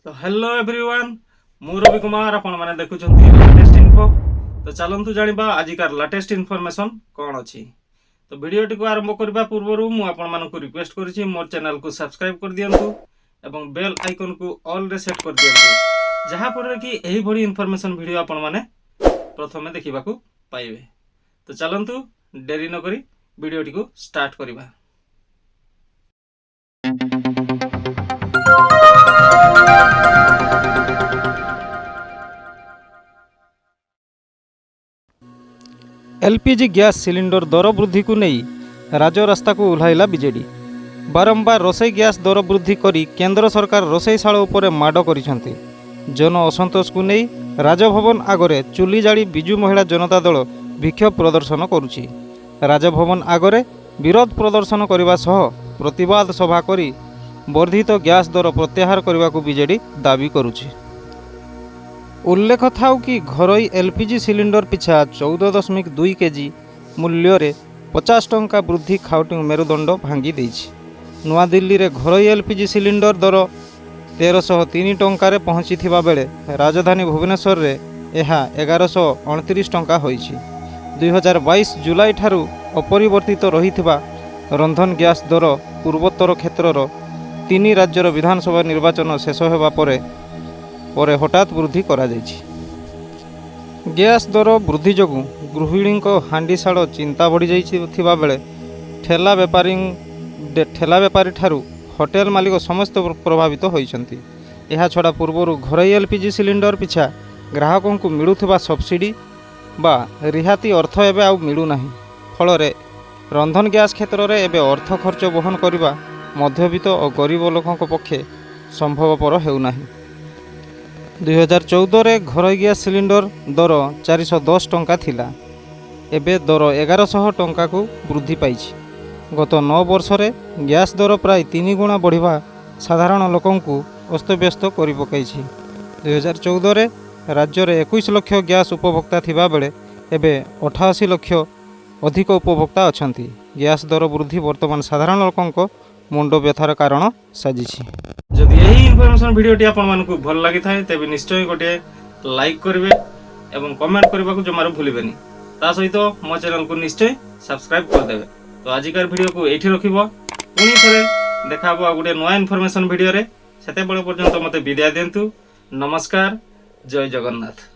तो hello everyone, मु रवि कुमार आपण माने देखुछंती लेटेस्ट इन्फो। तो चलंतु जानिबा आजिकार लेटेस्ट इन्फॉर्मेशन कौन अछि। तो वीडियोटी को आरंभ करबा पूर्वरु मु आपण मानकु रिक्वेस्ट करिछि मोर चैनल को सब्सक्राइब कर दियंतु एवं बेल आइकन को ऑल रे सेट कर दियंतु, जहा पर कि एही भडी इन्फॉर्मेशन वीडियो आपण माने प्रथमे देखिबाकू पाइबे। तो चलंतु देरी न करी वीडियोटी को स्टार्ट करिबा। एलपीजी गैस सिलिंडर दर वृद्धि को नहीं राजरास्ता को ओह्लाइला बीजेडी। बारंबार रोसई गैस दर वृद्धि करी केंद्र सरकार रोसईशाला उपरे माड़ करिसेंती। जन असंतोष को नहीं राजभवन आगरे चुली जाड़ी बिजु महिला जनता दल विक्षोभ प्रदर्शन करुछि। राजभवन आगरे विरोध प्रदर्शन करने सह प्रतिवाद सभा करी वर्धित गैस दर प्रत्याहार करने को बीजेडी दाबी करुछि। उल्लेख थाउ कि घरोई एलपीजी सिलिंडर पिछा 14.2 केजी मूल्य रे 50 टंका वृद्धि खाउटी मेरुदंड भांगी देछि। नुआ दिल्ली रे घरोई एलपीजी सिलिंडर दर 1303 टंका पहुँची बेले राजधानी भुवनेश्वर रे यह 1129 टंका होइछि। 2022 जुलाई ठारू अपरिवर्तित रहिथिबा रंधन गैस दर पूर्वोत्तर क्षेत्रर 3 राज्यर विधानसभा निर्वाचन शेष होगा पर हठात वृद्धि करा जाइछि। गैस दर वृद्धि जोगु गृहिणी हांडीशाल चिंता बढ़ी जाइथिबा बेले ठेला बेपारी ठारू होटेल मालिक समस्त प्रभावित होइछन्ति। एहा छड़ा पूर्वरु घरोई एलपीजी सिलिंडर पिछा ग्राहकों को मिलुथिबा सब्सिडी बा रिहाती अर्थ एबे आउ मिलु नाही। फलरे रंधन गैस क्षेत्र में एबे अर्थ खर्च वहन करबा मध्यवित्त और गरीब लोकों पक्षे संभवपर हेउनाही। 2014 रे घरोई गैस सिलिंडर दर 410 टंका थिला, एबे दर 1100 टंका को वृद्धि पाइछि। गत 9 वर्ष रे गैस दर प्राय 3 गुणा बढ़िबा साधारण लोकों को अस्तव्यस्त करि पकाइछि। 2014 रे राज्य रे 21 लाख गैस उपभोक्ता थिबा बेले एबे 88 लाख अधिक उपभोक्ता अछंती। गैस दर वृद्धि वर्तमान साधारण लोकों को मुंड व्यथार कारण साजिछि। जदि यही इन्फॉर्मेशन वीडियोटी आपण मानकु भल लागि थाए तेबे निश्चय गोटे लाइक करिवे एवं कमेंट करबा को जमारो भूलिबेनी। ता सहित मो चैनल को निश्चय सब्सक्राइब कर देबे। तो आजिकार वीडियो को एठी रखिबो, पुनी थरे देखाबो गोटे नया इन्फॉर्मेशन वीडियो रे। सेते बेले पर्यंत मते विदाय देंतु। नमस्कार, जय जगन्नाथ।